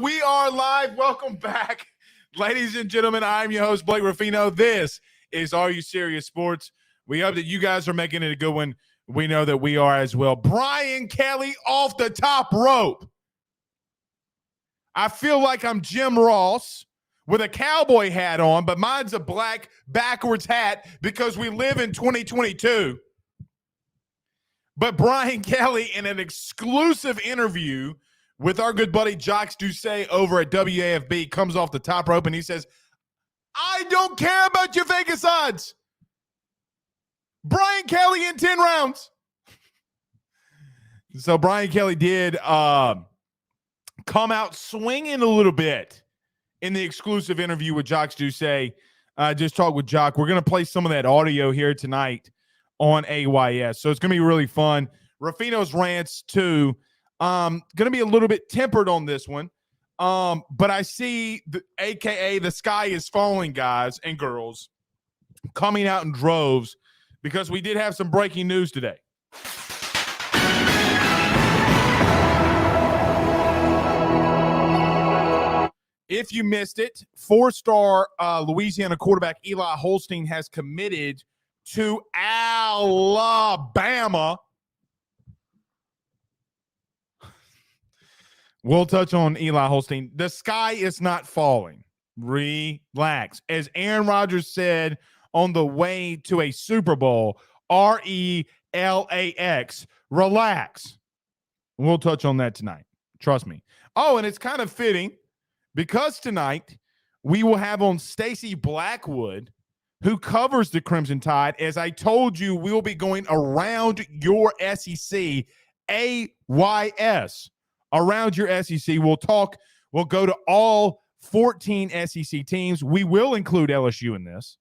We are live. Welcome back, ladies and gentlemen. I'm your host, Blake Ruffino. This is Are You Serious Sports? We hope that you guys are making it a good one. We know that we are as well. Brian Kelly off the top rope. I feel like I'm Jim Ross with a cowboy hat on, but mine's a black backwards hat because we live in 2022. But Brian Kelly, in an exclusive interview with our good buddy Jacques Doucet over at WAFB, comes off the top rope and he says, I don't care about your Vegas odds. Brian Kelly in 10 rounds. So Brian Kelly did come out swinging a little bit in the exclusive interview with Jacques Doucet. Just talk with Jacques. We're going to play some of that audio here tonight on AYS. So it's going to be really fun. Ruffino's rants too. Going to be a little bit tempered on this one. But I see AKA the sky is falling guys and girls coming out in droves because we did have some breaking news today. If you missed it, 4-star Louisiana quarterback Eli Holstein has committed to Alabama. We'll touch on Eli Holstein. The sky is not falling. Relax. As Aaron Rodgers said on the way to a Super Bowl, RELAX, relax. We'll touch on that tonight. Trust me. Oh, and it's kind of fitting because tonight we will have on Stacey Blackwood, who covers the Crimson Tide. As I told you, we'll be going around your SEC, AYS. Around your SEC. We'll go to all 14 SEC teams. We will include LSU in this.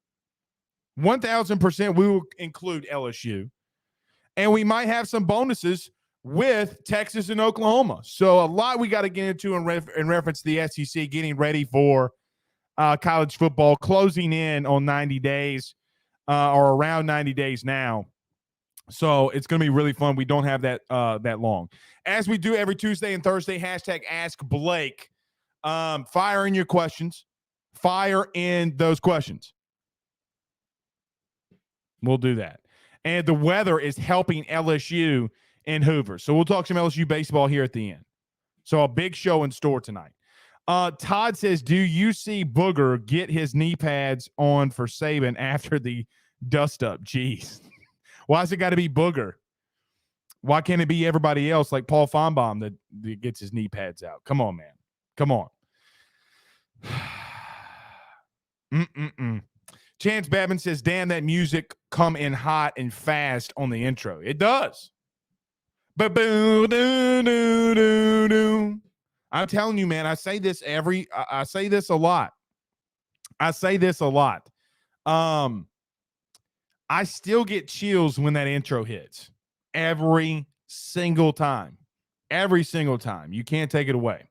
1,000% we will include LSU. And we might have some bonuses with Texas and Oklahoma. So a lot we got to get into in reference to the SEC, getting ready for college football, closing in on 90 days or around 90 days now. So it's going to be really fun. We don't have that long. As we do every Tuesday and Thursday, hashtag Ask Blake. Fire in your questions. Fire in those questions. We'll do that. And the weather is helping LSU in Hoover. So we'll talk some LSU baseball here at the end. So a big show in store tonight. Todd says, do you see Booger get his knee pads on for Saban after the dust-up? Jeez. Why's it got to be Booger? Why can't it be everybody else like Paul Feinbaum that gets his knee pads out? Come on, man. Come on. Chance Babin says, damn, that music come in hot and fast on the intro. It does. I'm telling you, man, I say this a lot. I still get chills when that intro hits every single time. You can't take it away.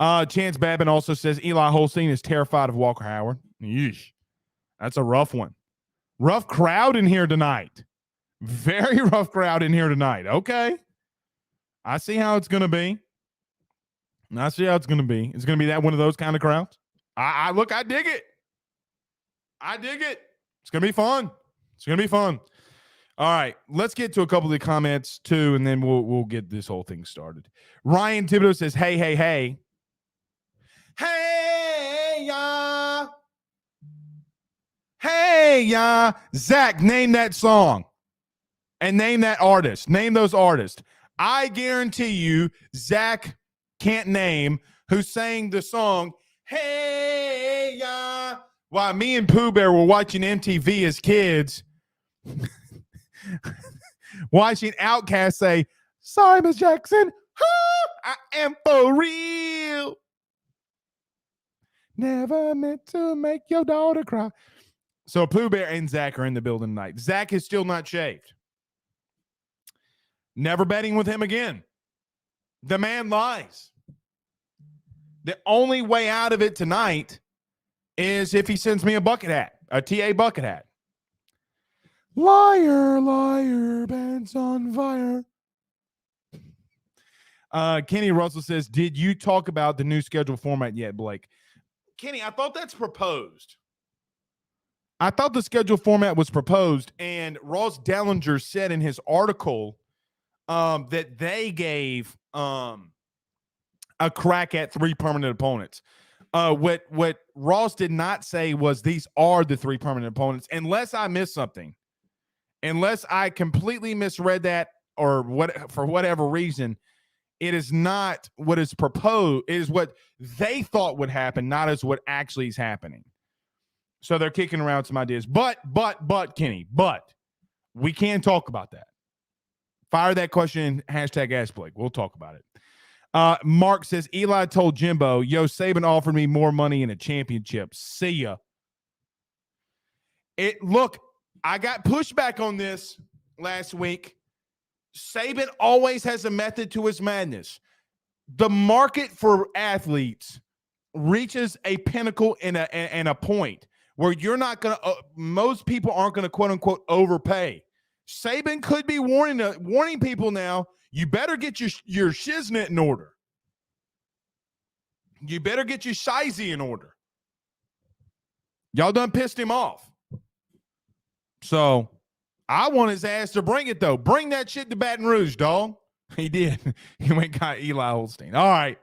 Chance Babin also says Eli Holstein is terrified of Walker Howard. Yeesh. That's a rough one. Rough crowd in here tonight. Very rough crowd in here tonight. Okay. I see how it's going to be. It's going to be that one of those kind of crowds. I dig it. It's going to be fun. All right, let's get to a couple of the comments too, and then we'll get this whole thing started. Ryan Thibodeau says, hey, yeah. Zach, name that song and name that artist. Name those artists. I guarantee you, Zach can't name who sang the song, hey, yeah, while me and Pooh Bear were watching MTV as kids. Watching Outkast say, sorry, Miss Jackson, I am for real. Never meant to make your daughter cry. So Pooh Bear and Zach are in the building tonight. Zach is still not shaved. Never betting with him again. The man lies. The only way out of it tonight is if he sends me a bucket hat, a TA bucket hat. Liar, liar, pants on fire. Kenny Russell says, did you talk about the new schedule format yet, Blake? Kenny, I thought that's proposed. I thought the schedule format was proposed, and Ross Dellinger said in his article that they gave a crack at 3 permanent opponents. What Ross did not say was these are the 3 permanent opponents, unless I missed something. Unless I completely misread that or what for whatever reason, it is not what is proposed. It is what they thought would happen, not as what actually is happening. So they're kicking around some ideas. But, Kenny, we can talk about that. Fire that question, hashtag Ask Blake. We'll talk about it. Mark says, Eli told Jimbo, yo, Saban offered me more money in a championship. See ya. Look, I got pushback on this last week. Saban always has a method to his madness. The market for athletes reaches a pinnacle and a point where you're not going to, most people aren't going to quote unquote overpay. Saban could be warning people now, you better get your shiznit in order. You better get your shizy in order. Y'all done pissed him off. So I want his ass to bring it, though. Bring that shit to Baton Rouge, dog. He did. He went and got Eli Holstein. All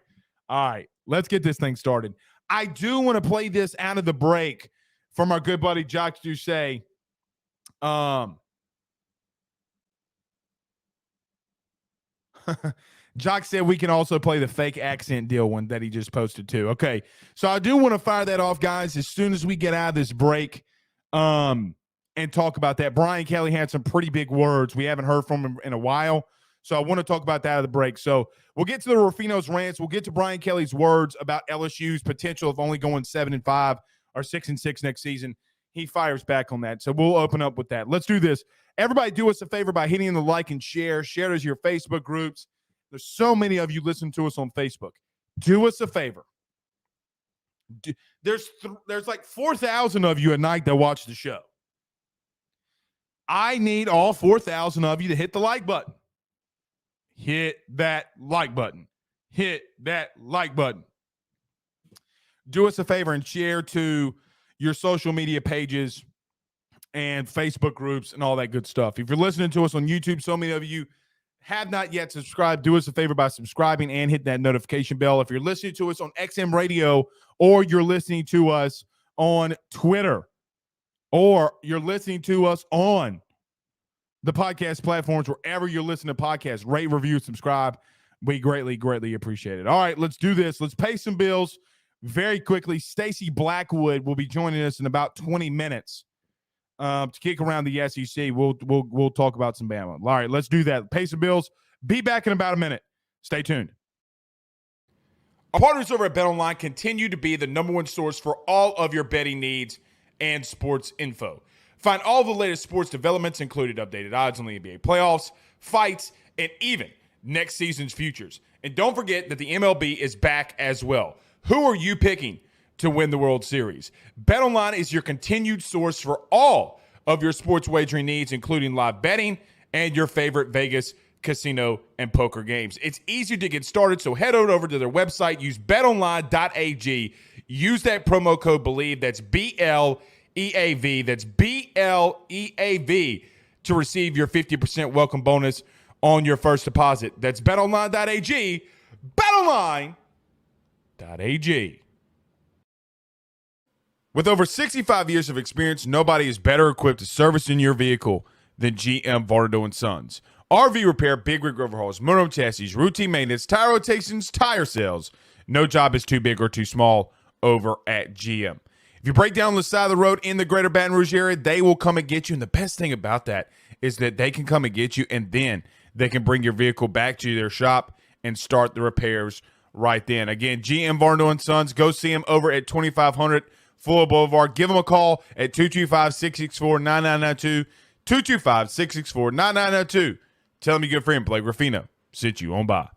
right. Let's get this thing started. I do want to play this out of the break from our good buddy Jacques Doucet. Jock said we can also play the fake accent deal one that he just posted too. Okay, so I do want to fire that off, guys, as soon as we get out of this break and talk about that. Brian Kelly had some pretty big words. We haven't heard from him in a while, so I want to talk about that out of the break. So we'll get to the Rufino's rants. We'll get to Brian Kelly's words about LSU's potential of only going 7-5 or 6-6 next season. He fires back on that, so we'll open up with that. Let's do this. Everybody do us a favor by hitting the like and share. Share it as your Facebook groups. There's so many of you listen to us on Facebook. Do us a favor. There's like 4,000 of you a night that watch the show. I need all 4,000 of you to hit the like button. Hit that like button. Hit that like button. Do us a favor and share to your social media pages and Facebook groups and all that good stuff. If you're listening to us on YouTube, so many of you have not yet subscribed. Do us a favor by subscribing and hit that notification bell. If you're listening to us on XM Radio, or you're listening to us on Twitter, or you're listening to us on the podcast platforms, wherever you're listening to podcasts, rate, review, subscribe. We greatly, greatly appreciate it. All right, let's do this. Let's pay some bills very quickly. Stacey Blackwood will be joining us in about 20 minutes. To kick around the SEC, we'll talk about some Bama. All right, let's do that. Pay some bills. Be back in about a minute. Stay tuned. Our partners over at BetOnline continue to be the #1 source for all of your betting needs and sports info. Find all the latest sports developments, including updated odds on the NBA playoffs, fights, and even next season's futures. And don't forget that the MLB is back as well. Who are you picking to win the World Series? BetOnline is your continued source for all of your sports wagering needs, including live betting and your favorite Vegas, casino, and poker games. It's easy to get started, so head on over to their website. Use betonline.ag. Use that promo code BELIEVE. That's BLEAV. That's BLEAV to receive your 50% welcome bonus on your first deposit. That's betonline.ag. Betonline.ag. With over 65 years of experience, nobody is better equipped to service in your vehicle than GM Varnado & Sons. RV repair, big rig overhauls, motorhome chassis, routine maintenance, tire rotations, tire sales. No job is too big or too small over at GM. If you break down the side of the road in the greater Baton Rouge area, they will come and get you. And the best thing about that is that they can come and get you, and then they can bring your vehicle back to their shop and start the repairs right then. Again, GM Varnado & Sons. Go see them over at 2500 Fuller Boulevard. Give them a call at 225-664-9992. 225-664-9992. Tell them your good friend Blake Ruffino sent you on by.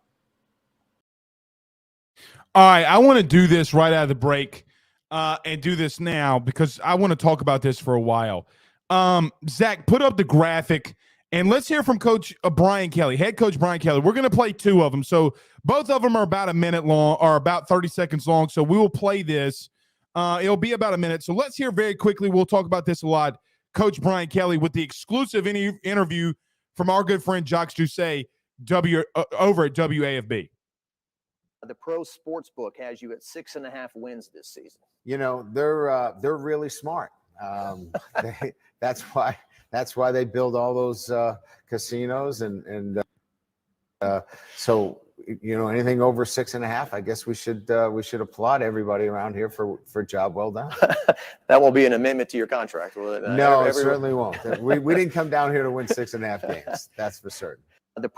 All right, I want to do this right out of the break and do this now because I want to talk about this for a while. Zach, put up the graphic And let's hear from Coach Brian Kelly, head coach Brian Kelly. We're going to play two of them. So both of them are about a minute long or about 30 seconds long. So we will play this. It'll be about a minute. So let's hear very quickly. We'll talk about this a lot. Coach Brian Kelly with the exclusive interview from our good friend Jacques Doucet over at WAFB. The Pro Sportsbook has you at 6.5 wins this season. You know, they're really smart. That's why they build all those casinos and so you know, anything over 6.5, I guess we should applaud everybody around here for a job well done. That won't be an amendment to your contract, will it? No, it certainly won't. We didn't come down here to win 6.5 games. That's for certain. The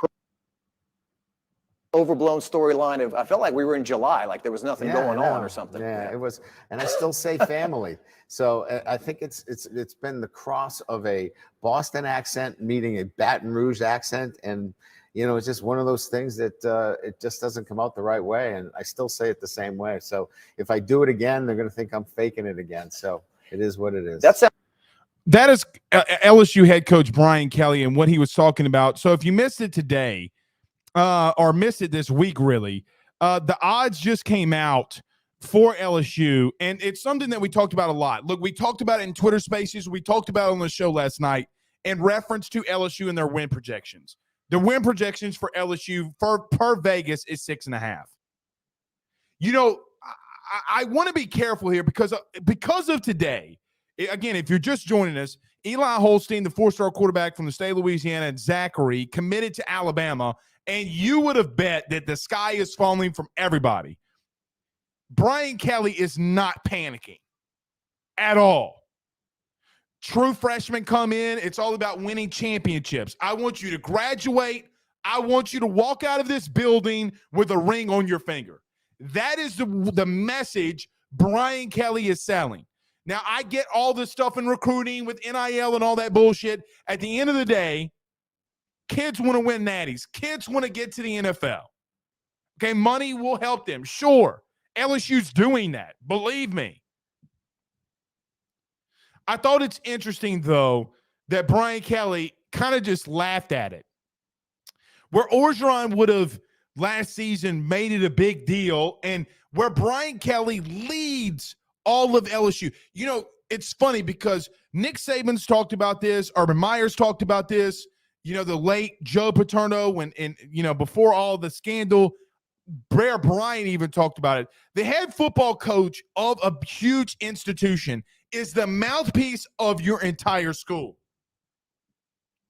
overblown storyline of, I felt like we were in July, like there was nothing going on or something. Yeah, it was, and I still say family. So I think it's been the cross of a Boston accent meeting a Baton Rouge accent, and you know, it's just one of those things that it just doesn't come out the right way, and I still say it the same way. So if I do it again, they're going to think I'm faking it again. So it is what it is. That is LSU head coach Brian Kelly and what he was talking about. So if you missed it today, or missed it this week, really, the odds just came out for LSU, and it's something that we talked about a lot. Look, we talked about it in Twitter Spaces. We talked about it on the show last night in reference to LSU and their win projections. The win projections for LSU per Vegas is 6.5. You know, I want to be careful here because of today. Again, if you're just joining us, Eli Holstein, the 4-star quarterback from the state of Louisiana, and Zachary committed to Alabama, and you would have bet that the sky is falling from everybody. Brian Kelly is not panicking at all. True freshmen come in. It's all about winning championships. I want you to graduate. I want you to walk out of this building with a ring on your finger. That is the message Brian Kelly is selling. Now, I get all this stuff in recruiting with NIL and all that bullshit. At the end of the day, kids want to win natties. Kids want to get to the NFL. Okay, money will help them. Sure, LSU's doing that. Believe me. I thought it's interesting, though, that Brian Kelly kind of just laughed at it. Where Orgeron would have last season made it a big deal, and where Brian Kelly leads all of LSU. You know, it's funny because Nick Saban's talked about this. Urban Meyer's talked about this. You know, the late Joe Paterno and you know, before all the scandal, Bear Bryant even talked about it. The head football coach of a huge institution is the mouthpiece of your entire school.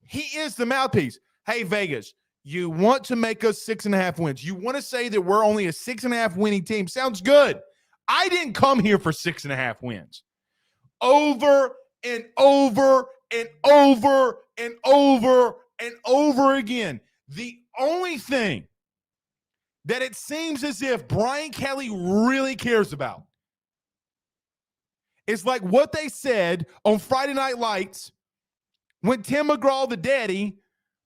He is the mouthpiece. Hey, Vegas, you want to make us 6.5 wins. You want to say that we're only a 6.5 winning team. Sounds good. I didn't come here for 6.5 wins. Over and over and over and over and over again. The only thing that it seems as if Brian Kelly really cares about is like what they said on Friday Night Lights when Tim McGraw, the daddy,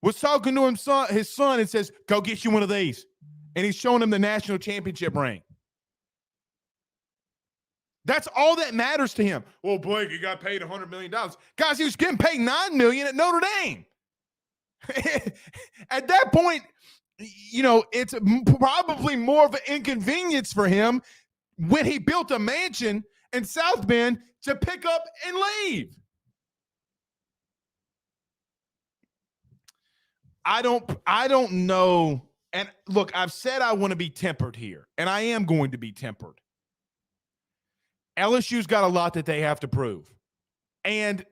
was talking to his son and says, go get you one of these. And he's showing him the national championship ring. That's all that matters to him. Well, Blake, you got paid $100 million. Guys, he was getting paid $9 million at Notre Dame. At that point, you know, it's probably more of an inconvenience for him when he built a mansion in South Bend to pick up and leave. I don't know. And look, I've said I want to be tempered here, and I am going to be tempered. LSU's got a lot that they have to prove. And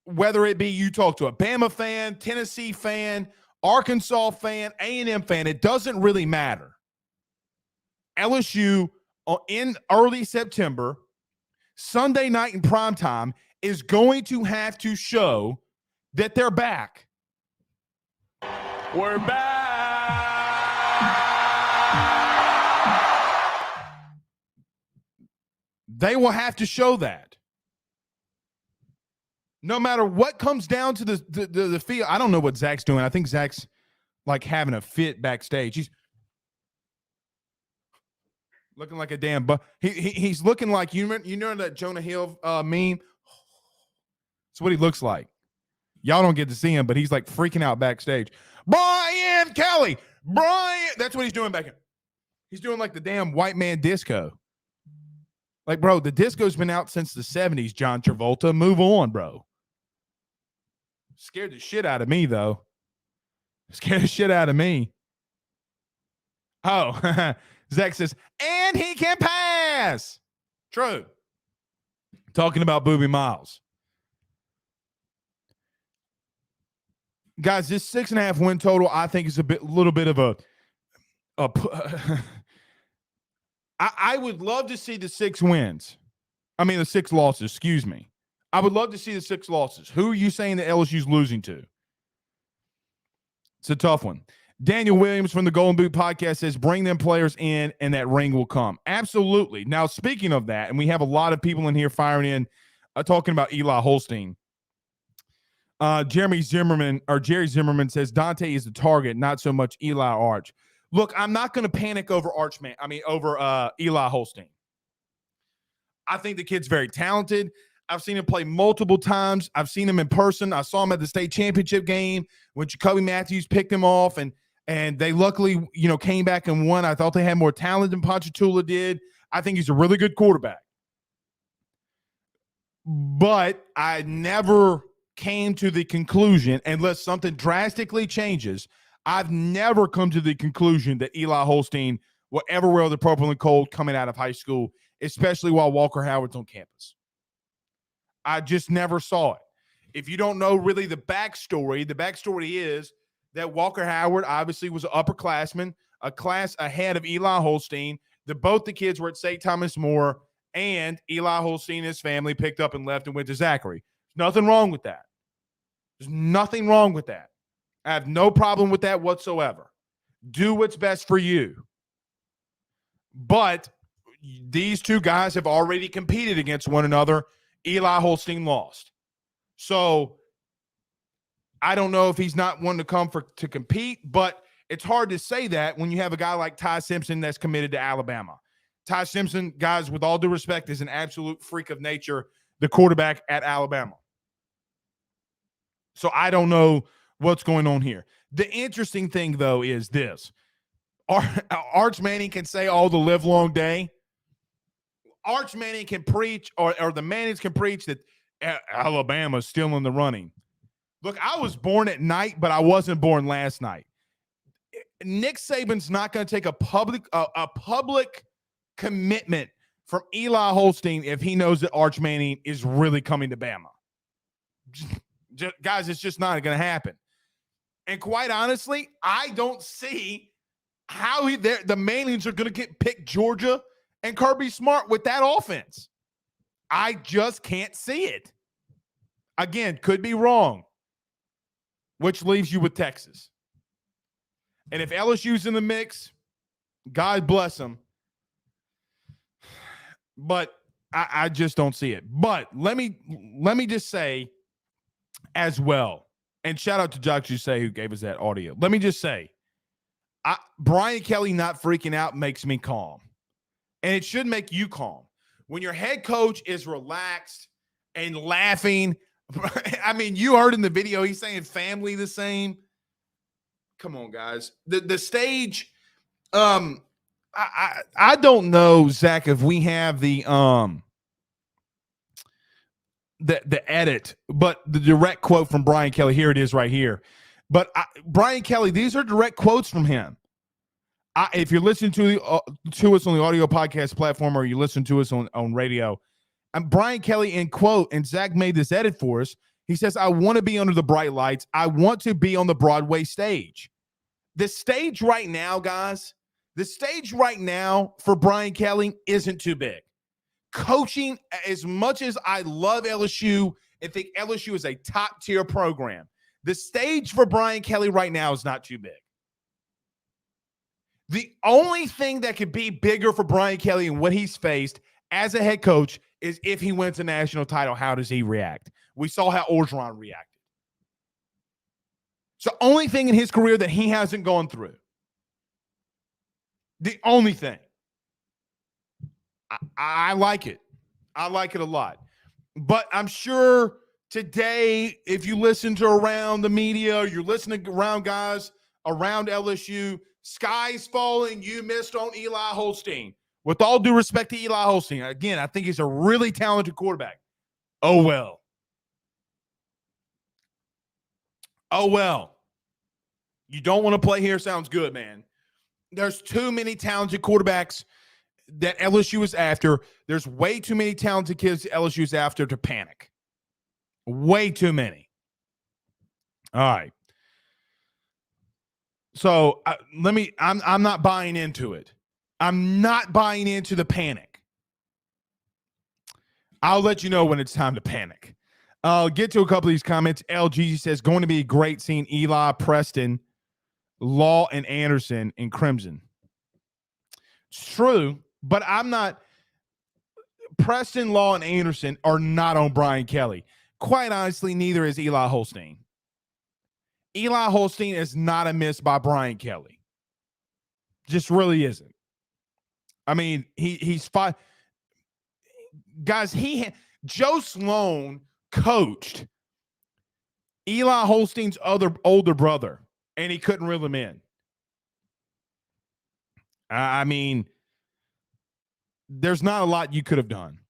whether it be you talk to a Bama fan, Tennessee fan, Arkansas fan, A&M fan, it doesn't really matter. LSU in early September, Sunday night in primetime, is going to have to show that they're back. We're back. They will have to show that. No matter what comes down to the field. I don't know what Zach's doing. I think Zach's like having a fit backstage. He's looking like a damn he's looking like, you know that Jonah Hill meme? That's what he looks like. Y'all don't get to see him, but he's like freaking out backstage. Brian Kelly, Brian. That's what he's doing back here. He's doing like the damn white man disco. Like, bro, the disco's been out since the 70s, John Travolta. Move on, bro. Scared the shit out of me, though. Scared the shit out of me. Oh, Zach says, and he can pass. True. Talking about Booby Miles. Guys, this 6.5 win total, I think, is little bit of a I would love to see the 6 wins. I mean, the 6 losses, excuse me. I would love to see the 6 losses. Who are you saying that LSU's losing to? It's a tough one. Daniel Williams from the Golden Boot podcast says, bring them players in and that ring will come. Absolutely. Now, speaking of that, and we have a lot of people in here firing in, talking about Eli Holstein. Jerry Zimmerman says, Dante is the target, not so much Eli Arch. Look, I'm not going to panic over Eli Holstein. I think the kid's very talented. I've seen him play multiple times. I've seen him in person. I saw him at the state championship game when Jacoby Matthews picked him off, and they luckily, came back and won. I thought they had more talent than Ponchatoula did. I think he's a really good quarterback. But I never came to the conclusion, unless something drastically changes, I've never come to the conclusion that Eli Holstein will ever wear the purple and gold coming out of high school, especially while Walker Howard's on campus. I just never saw it. If you don't know really the backstory is that Walker Howard obviously was an upperclassman, a class ahead of Eli Holstein. Both the kids were at St. Thomas More, and Eli Holstein and his family picked up and left and went to Zachary. There's nothing wrong with that. There's nothing wrong with that. I have no problem with that whatsoever. Do what's best for you. But these two guys have already competed against one another. Eli Holstein lost. So I don't know if he's not one to come to compete, but it's hard to say that when you have a guy like Ty Simpson that's committed to Alabama. Ty Simpson, guys, with all due respect, is an absolute freak of nature, the quarterback at Alabama. So I don't know what's going on here. The interesting thing, though, is this. Arch Manning can say all the live long day. Arch Manning can preach, or the Mannings can preach that Alabama's still in the running. Look, I was born at night, but I wasn't born last night. Nick Saban's not going to take a public commitment from Eli Holstein if he knows that Arch Manning is really coming to Bama. Guys, it's just not going to happen. And quite honestly, I don't see how the Mannings are going to pick Georgia and Kirby Smart with that offense. I just can't see it. Again, could be wrong, which leaves you with Texas. And if LSU's in the mix, God bless them. But I just don't see it. But let me just say as well, and shout out to Jock Jusay who gave us that audio. Let me just say, Brian Kelly not freaking out makes me calm. And it should make you calm. When your head coach is relaxed and laughing, I mean, you heard in the video, he's saying family the same. Come on, guys. The stage, I don't know, Zach, if we have the edit, but the direct quote from Brian Kelly, here it is right here. But Brian Kelly, these are direct quotes from him. If you're listening to us on the audio podcast platform, or you listen to us on radio, Brian Kelly in quote, and Zach made this edit for us. He says, I want to be under the bright lights. I want to be on the Broadway stage. The stage right now, guys, the stage right now for Brian Kelly isn't too big. Coaching, as much as I love LSU and think LSU is a top-tier program, the stage for Brian Kelly right now is not too big. The only thing that could be bigger for Brian Kelly and what he's faced as a head coach is if he wins a national title, how does he react? We saw how Orgeron reacted. It's the only thing in his career that he hasn't gone through. The only thing. I like it. I like it a lot. But I'm sure today, if you listen to around the media, or you're listening around guys around LSU, sky's falling. You missed on Eli Holstein. With all due respect to Eli Holstein, again, I think he's a really talented quarterback. Oh, well. Oh, well. You don't want to play here. Sounds good, man. There's too many talented quarterbacks that LSU is after. There's way too many talented kids LSU is after to panic. Way too many. All right. So I'm not buying into it. I'm not buying into the panic. I'll let you know when it's time to panic. I'll get to a couple of these comments. LG says, going to be great seeing Eli, Preston, Law, and Anderson in Crimson. It's true, but I'm not. Preston, Law, and Anderson are not on Brian Kelly. Quite honestly, neither is Eli Holstein. Eli Holstein is not a miss by Brian Kelly. Just really isn't. I mean, he's fine. Guys, Joe Sloan coached Eli Holstein's older brother, and he couldn't reel him in. I mean, there's not a lot you could have done.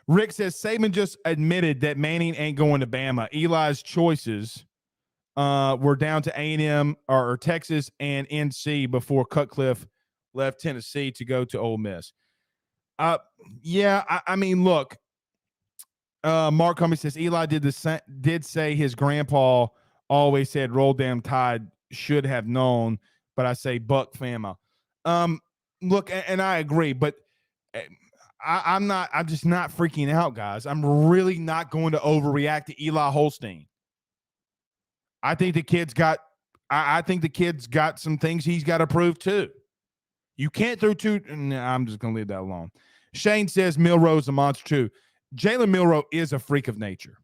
Rick says Saban just admitted that Manning ain't going to Bama. Eli's choices were down to A&M or Texas and NC before Cutcliffe left Tennessee to go to Ole Miss. I mean, look, Mark Cummings says Eli did say his grandpa always said roll damn tide, should have known, but I say Buck Fama. Look, and I agree, but I'm just not freaking out, guys. I'm really not going to overreact to Eli Holstein. I think the kid's got some things he's got to prove too. You can't throw two. I'm just going to leave that alone. Shane says Milroe's a monster too. Jalen Milroe is a freak of nature.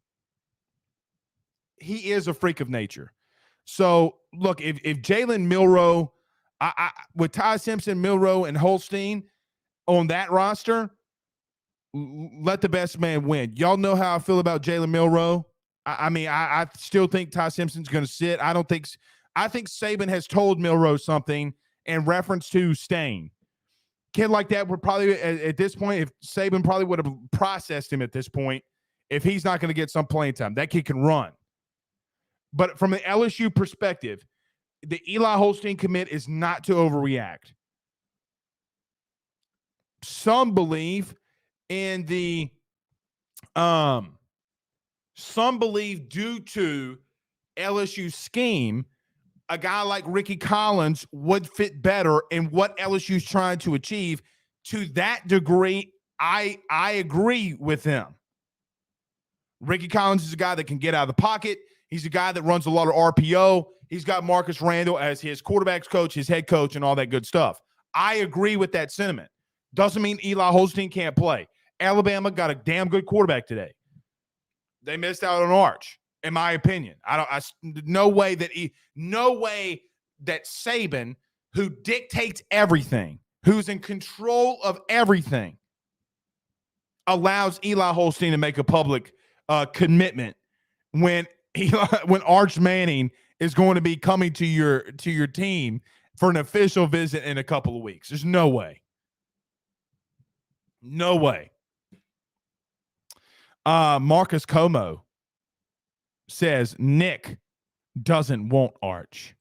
He is a freak of nature. So look, if Jalen Milroe, with Ty Simpson, Milroe, and Holstein on that roster, let the best man win. Y'all know how I feel about Jalen Milroe. I mean, I still think Ty Simpson's going to sit. I think Saban has told Milroe something in reference to staying. Kid like that would probably, at this point, if Saban probably would have processed him at this point, if he's not going to get some playing time. That kid can run. But from the LSU perspective, the Eli Holstein commit is not to overreact. Some believe in the some believe due to LSU scheme, a guy like Ricky Collins would fit better in what LSU's trying to achieve. To that degree, I agree with him. Ricky Collins is a guy that can get out of the pocket. He's a guy that runs a lot of RPO. He's got Marcus Randall as his quarterback's coach, his head coach, and all that good stuff. I agree with that sentiment. Doesn't mean Eli Holstein can't play. Alabama got a damn good quarterback today. They missed out on Arch, in my opinion. No way that Saban, who dictates everything, who's in control of everything, allows Eli Holstein to make a public commitment when Arch Manning is going to be coming to your team for an official visit in a couple of weeks. There's no way. No way. Marcus Como says Nick doesn't want Arch.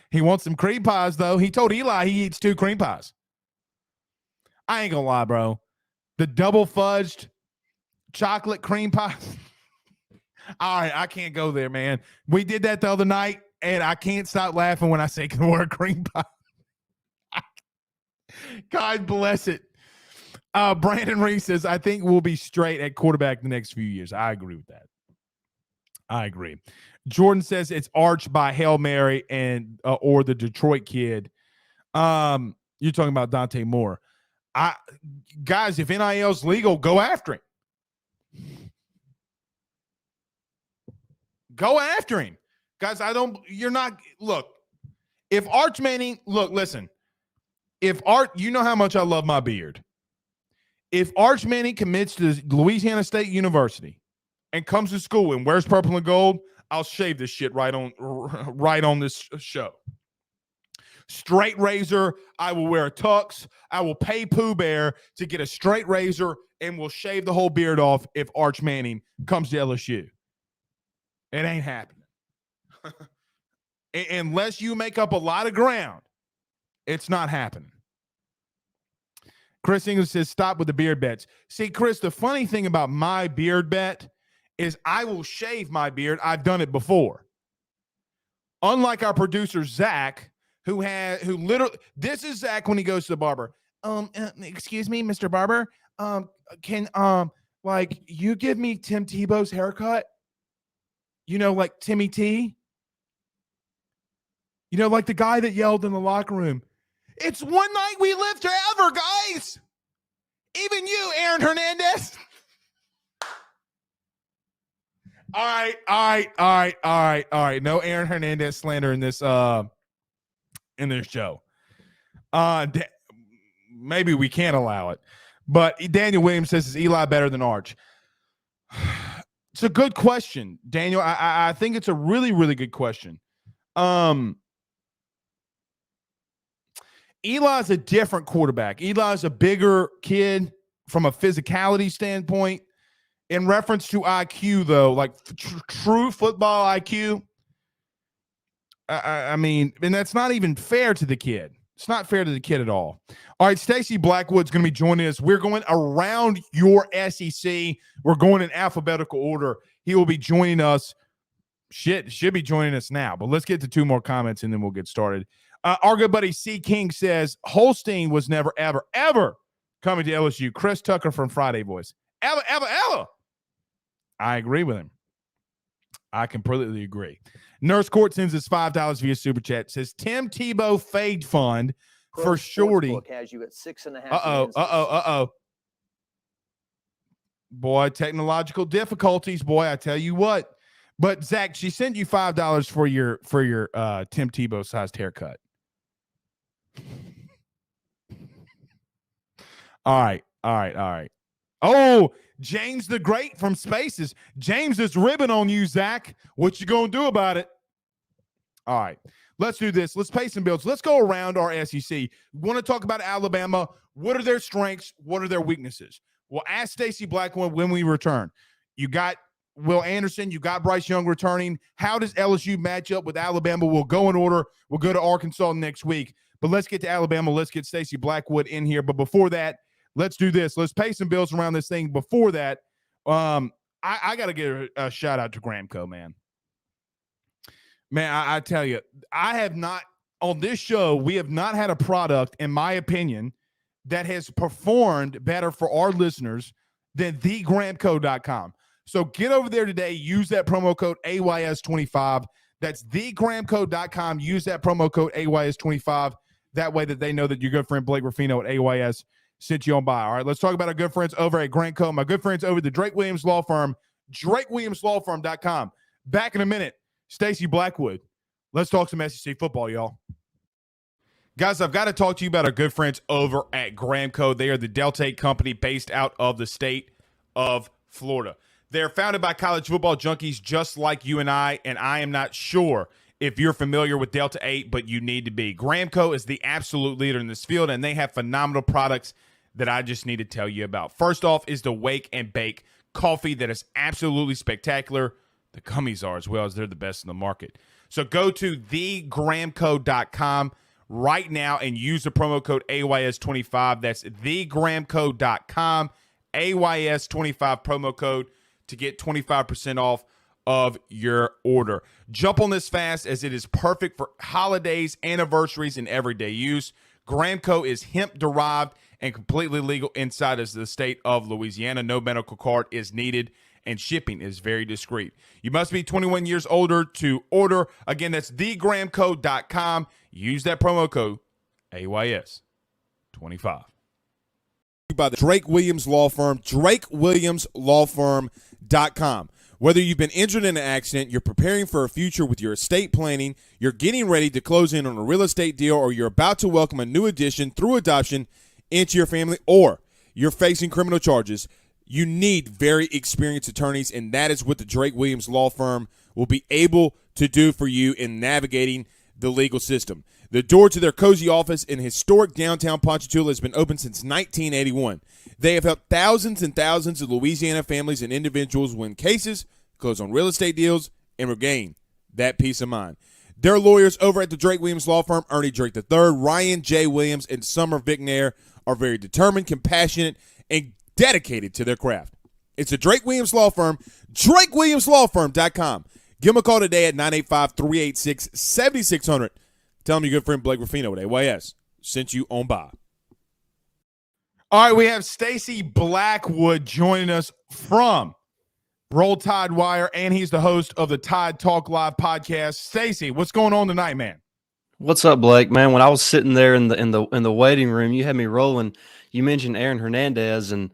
He wants some cream pies, though. He told Eli he eats 2 cream pies. I ain't gonna lie, bro. The double fudged chocolate cream pie. All right, I can't go there, man. We did that the other night, and I can't stop laughing when I say the word cream pie. God bless it. Brandon Reese says, I think we'll be straight at quarterback the next few years. I agree with that. I agree. Jordan says it's Arch by Hail Mary and or the Detroit kid. You're talking about Dante Moore. Guys, if NIL's legal, go after him. Go after him. Guys, if Arch Manning, listen. If you know how much I love my beard. If Arch Manning commits to Louisiana State University and comes to school and wears purple and gold, I'll shave this shit right on this show. Straight razor. I will wear a tux. I will pay Pooh Bear to get a straight razor, and we'll shave the whole beard off if Arch Manning comes to LSU. It ain't happening. Unless you make up a lot of ground, it's not happening. Chris English says, stop with the beard bets. See, Chris, the funny thing about my beard bet is I will shave my beard. I've done it before. Unlike our producer, Zach, who literally, this is Zach when he goes to the barber. Excuse me, Mr. Barber. Can you give me Tim Tebow's haircut? You know, like Timmy T? You know, like the guy that yelled in the locker room, it's one night we live forever, guys. Even you, Aaron Hernandez. All right. No Aaron Hernandez slander in this show. Maybe we can't allow it. But Daniel Williams says, is Eli better than Arch? It's a good question, Daniel. I think it's a really, really good question. Eli's a different quarterback. Eli's a bigger kid from a physicality standpoint. In reference to IQ, though, like true football IQ, I mean, and that's not even fair to the kid. It's not fair to the kid at all. All right, Stacy Blackwood's going to be joining us. We're going around your SEC. We're going in alphabetical order. He will be joining us. Should be joining us now. But let's get to two more comments, and then we'll get started. Our good buddy C. King says, Holstein was never, ever, ever coming to LSU. Chris Tucker from Friday Voice. Ever. I agree with him. I completely agree. Nurse Court sends us $5 via Super Chat. Says, Tim Tebow Fade Fund for Shorty. Sportsbook has you at 6.5. Uh-oh. Boy, technological difficulties, boy, I tell you what. But, Zach, she sent you $5 for your Tim Tebow-sized haircut. All right. Oh, James the Great from Spaces. James is ribbing on you, Zach. What you going to do about it? All right, let's do this. Let's pay some bills. Let's go around our SEC. We want to talk about Alabama. What are their strengths? What are their weaknesses? We'll ask Stacey Blackwood when we return. You got Will Anderson. You got Bryce Young returning. How does LSU match up with Alabama? We'll go in order. We'll go to Arkansas next week. But let's get to Alabama. Let's get Stacey Blackwood in here. But before that, let's do this. Let's pay some bills around this thing. Before that, I got to give a shout out to Gramco, man. Man, I tell you, I have not, on this show, we have not had a product, in my opinion, that has performed better for our listeners than thegramco.com. So get over there today. Use that promo code AYS25. That's thegramco.com. Use that promo code AYS25. That way that they know that your good friend Blake Ruffino at AYS sent you on by. All right, let's talk about our good friends over at Gramco. My good friends over at the Drake Williams Law Firm, drakewilliamslawfirm.com. Back in a minute. Stacey Blackwood. Let's talk some SEC football, y'all. Guys, I've got to talk to you about our good friends over at Gramco. They are the Delta 8 company based out of the state of Florida. They're founded by college football junkies just like you and I am not sure if you're familiar with Delta 8, but you need to be. Gramco is the absolute leader in this field, and they have phenomenal products that I just need to tell you about. First off is the Wake and Bake coffee that is absolutely spectacular. The gummies are as well, as they're the best in the market. So go to thegramco.com right now and use the promo code AYS25. That's thegramco.com, AYS25 promo code to get 25% off of your order. Jump on this fast as it is perfect for holidays, anniversaries, and everyday use. Gramco is hemp-derived and completely legal inside of the state of Louisiana. No medical card is needed, and shipping is very discreet. You must be 21 years older to order. Again, that's thegramco.com. Use that promo code AYS25. By the Drake Williams Law Firm, drakewilliamslawfirm.com. Whether you've been injured in an accident, you're preparing for a future with your estate planning, you're getting ready to close in on a real estate deal, or you're about to welcome a new addition through adoption into your family, or you're facing criminal charges, you need very experienced attorneys, and that is what the Drake Williams Law Firm will be able to do for you in navigating the legal system. The door to their cozy office in historic downtown Ponchatoula has been open since 1981. They have helped thousands and thousands of Louisiana families and individuals win cases, close on real estate deals, and regain that peace of mind. Their lawyers over at the Drake Williams Law Firm, Ernie Drake III, Ryan J. Williams, and Summer Vicnair, are very determined, compassionate, and dedicated to their craft. It's the Drake Williams Law Firm, drakewilliamslawfirm.com. Give them a call today at 985-386-7600. Tell them your good friend Blake Ruffino at AYS sent you on by. All right, we have Stacey Blackwood joining us from Roll Tide Wire, and he's the host of the Tide Talk Live podcast. Stacey, what's going on tonight, man? What's up, Blake? Man, when I was sitting there in the waiting room, you had me rolling. You mentioned Aaron Hernandez and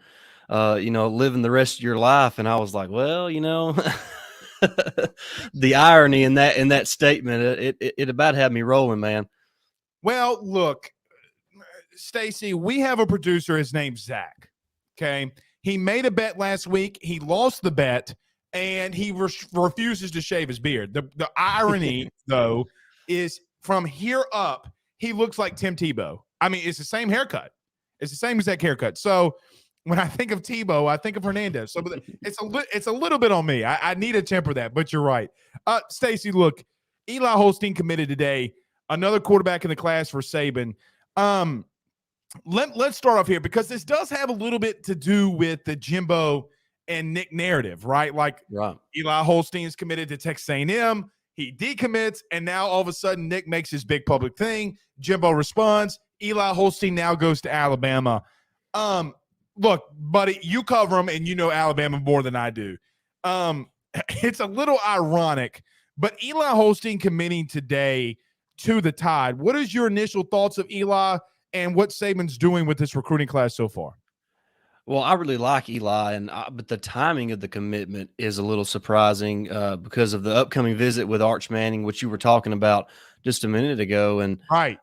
living the rest of your life, and I was like, well, the irony in that statement, it about had me rolling, man. Well, look, Stacey, we have a producer. His name's Zach. Okay, he made a bet last week. He lost the bet, and he refuses to shave his beard. The irony, though, is from here up, he looks like Tim Tebow. I mean, it's the same haircut. It's the same exact haircut. So when I think of Tebow, I think of Hernandez. So it's a little bit on me. I need to temper that, but you're right. Stacey, look, Eli Holstein committed today. Another quarterback in the class for Saban. Let's start off here because this does have a little bit to do with the Jimbo and Nick narrative, right? Like right. Eli Holstein's committed to Texas A&M. He decommits, and now all of a sudden Nick makes his big public thing. Jimbo responds. Eli Holstein now goes to Alabama. Look, buddy, you cover him, and you know Alabama more than I do. It's a little ironic, but Eli Holstein committing today to the Tide. What is your initial thoughts of Eli and what Saban's doing with this recruiting class so far? Well, I really like Eli, but the timing of the commitment is a little surprising because of the upcoming visit with Arch Manning, which you were talking about just a minute ago. And right,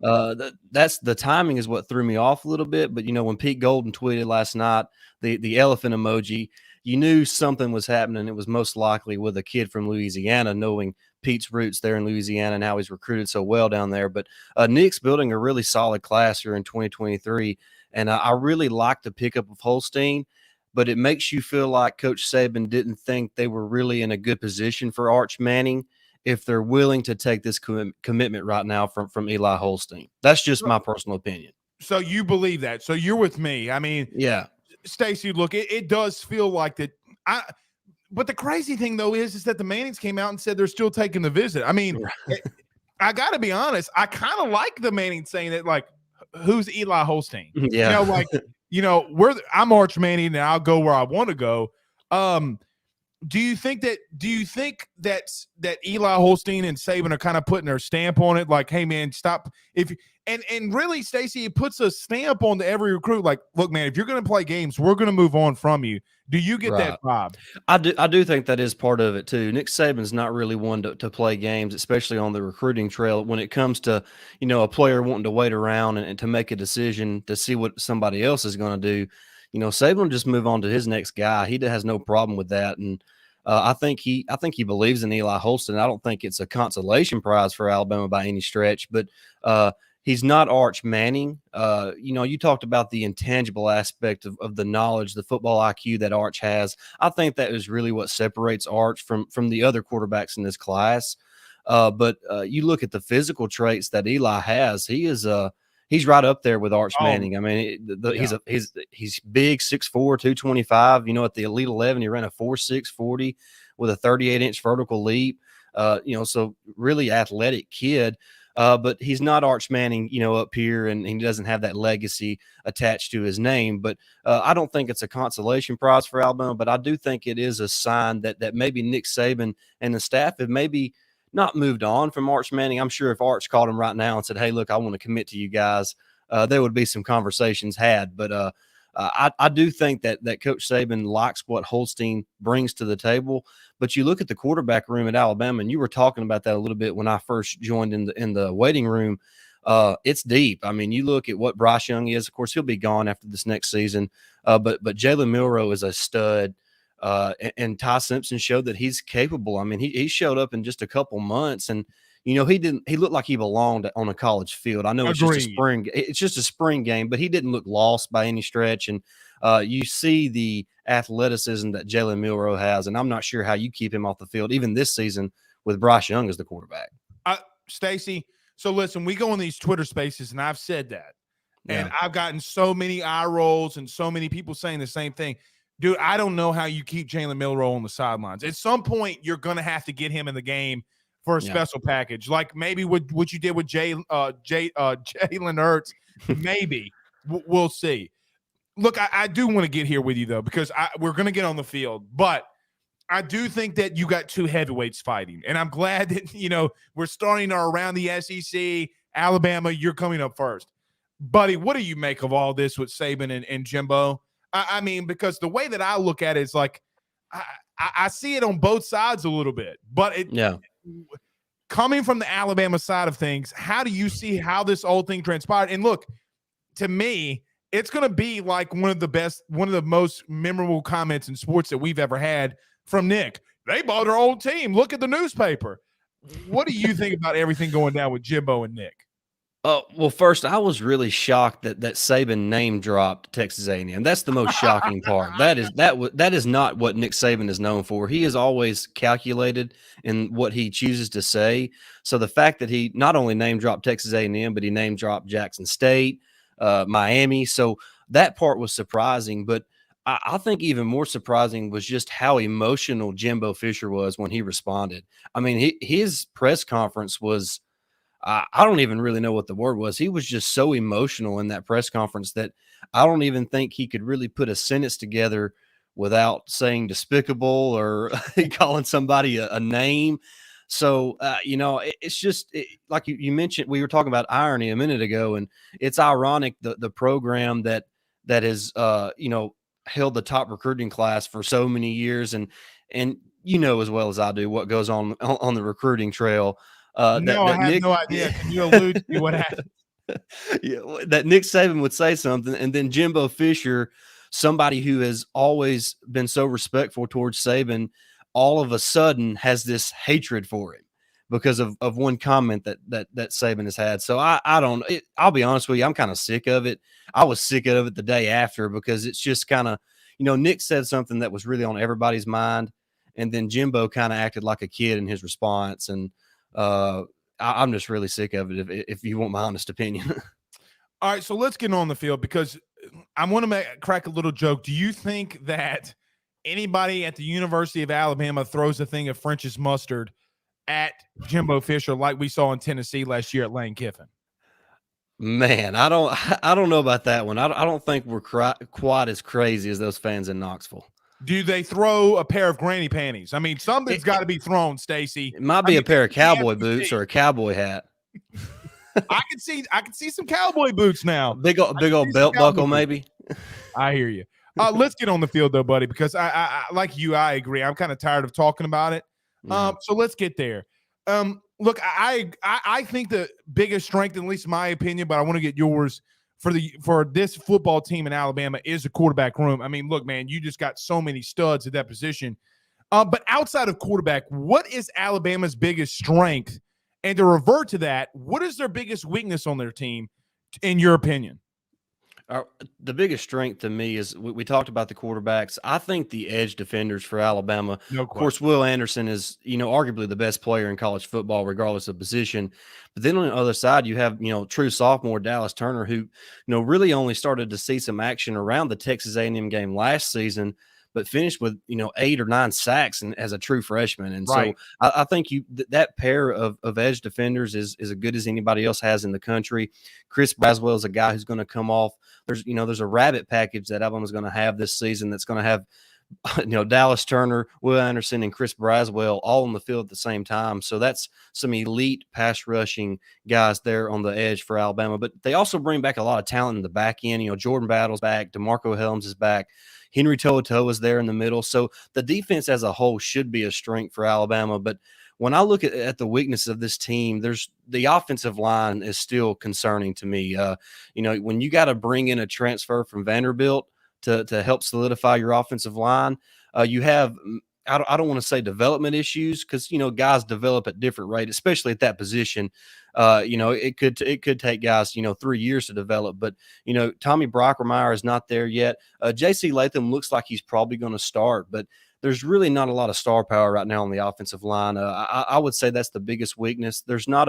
that's the timing is what threw me off a little bit. But when Pete Golden tweeted last night the elephant emoji, you knew something was happening. It was most likely with a kid from Louisiana, knowing Pete's roots there in Louisiana and how he's recruited so well down there. But Nick's building a really solid class here in 2023. And I really like the pickup of Holstein, but it makes you feel like Coach Saban didn't think they were really in a good position for Arch Manning if they're willing to take this commitment right now from Eli Holstein. That's just my personal opinion. So you believe that. So you're with me. I mean, yeah. Stacey, look, it does feel like that. But the crazy thing, though, is that the Mannings came out and said they're still taking the visit. I mean, I got to be honest. I kind of like the Mannings saying that, like, who's Eli Holstein? Yeah. I'm Arch Manning and I'll go where I want to go. Do you think that Eli Holstein and Saban are kind of putting their stamp on it? Like, hey man, stop. And really, Stacey, it puts a stamp on every recruit. Like, look, man, if you're going to play games, we're going to move on from you. Do you get that vibe? I do think that is part of it too. Nick Saban's not really one to play games, especially on the recruiting trail. When it comes to, a player wanting to wait around and to make a decision to see what somebody else is going to do, Saban will just move on to his next guy. He has no problem with that. And I think he believes in Eli Holstein. I don't think it's a consolation prize for Alabama by any stretch, but he's not Arch Manning. You talked about the intangible aspect of the knowledge, the football IQ that Arch has. I think that is really what separates Arch from the other quarterbacks in this class. But you look at the physical traits that Eli has. He's right up there with Arch Manning. I mean, he's big, 6'4", 225. At the Elite 11, he ran a 4.6 40 with a 38-inch vertical leap. So really athletic kid. But he's not Arch Manning, up here, and he doesn't have that legacy attached to his name. But I don't think it's a consolation prize for Alabama, but I do think it is a sign that maybe Nick Saban and the staff have maybe not moved on from Arch Manning. I'm sure if Arch called him right now and said, hey, look, I want to commit to you guys, there would be some conversations had. But I do think that Coach Saban likes what Holstein brings to the table. But you look at the quarterback room at Alabama, and you were talking about that a little bit when I first joined in the waiting room. it's deep. I mean, you look at what Bryce Young is. Of course, he'll be gone after this next season. But Jalen Milroe is a stud. And Ty Simpson showed that he's capable. I mean, he showed up in just a couple months, and he looked like he belonged on a college field. I know it's just a spring game, but he didn't look lost by any stretch. And you see the athleticism that Jalen Milroe has, and I'm not sure how you keep him off the field even this season with Bryce Young as the quarterback. Stacey, so listen, we go in these Twitter spaces, and I've said that, and I've gotten so many eye rolls and so many people saying the same thing. Dude, I don't know how you keep Jalen Milroe on the sidelines. At some point, you're going to have to get him in the game for a special package, like maybe what you did with Jalen Hurts. Maybe we'll see. Look, I do want to get here with you though, because we're going to get on the field, but I do think that you got two heavyweights fighting, and I'm glad that we're starting around the SEC. Alabama, you're coming up first, buddy. What do you make of all this with Saban and Jimbo? I mean, because the way that I look at it is like I see it on both sides a little bit, but coming from the Alabama side of things, how do you see how this whole thing transpired? And look, to me, it's going to be like one of the most memorable comments in sports that we've ever had from Nick. They bought their old team. Look at the newspaper. What do you think about everything going down with Jimbo and Nick? Well, first, I was really shocked that Saban name dropped Texas A&M. That's the most shocking part. That is not what Nick Saban is known for. He is always calculated in what he chooses to say. So the fact that he not only name dropped Texas A&M, but he name dropped Jackson State, Miami. So that part was surprising. But I think even more surprising was just how emotional Jimbo Fisher was when he responded. I mean, his press conference was. I don't even really know what the word was. He was just so emotional in that press conference that I don't even think he could really put a sentence together without saying despicable or calling somebody a name. So, it's just like you mentioned, we were talking about irony a minute ago, and it's ironic the program that has, held the top recruiting class for so many years. And as well as I do what goes on the recruiting trail. I have no idea. Can you allude to what happened? That Nick Saban would say something, and then Jimbo Fisher, somebody who has always been so respectful towards Saban, all of a sudden has this hatred for him because of one comment that Saban has had. So I'll be honest with you, I'm kind of sick of it. I was sick of it the day after because it's just kind of, Nick said something that was really on everybody's mind, and then Jimbo kind of acted like a kid in his response, and I'm just really sick of it, if you want my honest opinion. All right, so let's get on the field because I want to crack a little joke. Do you think that anybody at the University of Alabama throws a thing of French's mustard at Jimbo Fisher like we saw in Tennessee last year at Lane Kiffin? Man, I don't know about that one. I don't think we're quite as crazy as those fans in Knoxville. Do they throw a pair of granny panties? I mean, something's got to be thrown, Stacey. It might be a pair of cowboy boots or a cowboy hat. I can see some cowboy boots now. Big old belt buckle, maybe. I hear you. Let's get on the field though, buddy, because I like you. I agree. I'm kind of tired of talking about it. So let's get there. Look, I think the biggest strength, at least in my opinion, but I want to get yours. For this football team in Alabama is the quarterback room. I mean, look, man, you just got so many studs at that position. But outside of quarterback, what is Alabama's biggest strength? And to revert to that, what is their biggest weakness on their team, in your opinion? The biggest strength to me is we talked about the quarterbacks. I think the edge defenders for Alabama. No question. Of course, Will Anderson is, arguably the best player in college football, regardless of position. But then on the other side, you have, true sophomore Dallas Turner, who, really only started to see some action around the Texas A&M game last season, but finished with 8 or 9 sacks and as a true freshman. And right. So I think that pair of edge defenders is as good as anybody else has in the country. Chris Braswell is a guy who's going to come off. There's a rabbit package that Alabama's going to have this season that's going to have Dallas Turner, Will Anderson, and Chris Braswell all on the field at the same time. So that's some elite pass rushing guys there on the edge for Alabama. But they also bring back a lot of talent in the back end. Jordan Battle's back, DeMarco Helms is back, Henry To'oTo'o is there in the middle. So the defense as a whole should be a strength for Alabama. But when I look at the weakness of this team, there's the offensive line is still concerning to me. When you got to bring in a transfer from Vanderbilt to help solidify your offensive line, you have I don't want to say development issues because guys develop at different rates, especially at that position. It could take guys 3 years to develop, but Tommy Brockermeyer is not there yet. J.C. Latham looks like he's probably going to start, but there's really not a lot of star power right now on the offensive line. I would say that's the biggest weakness. There's not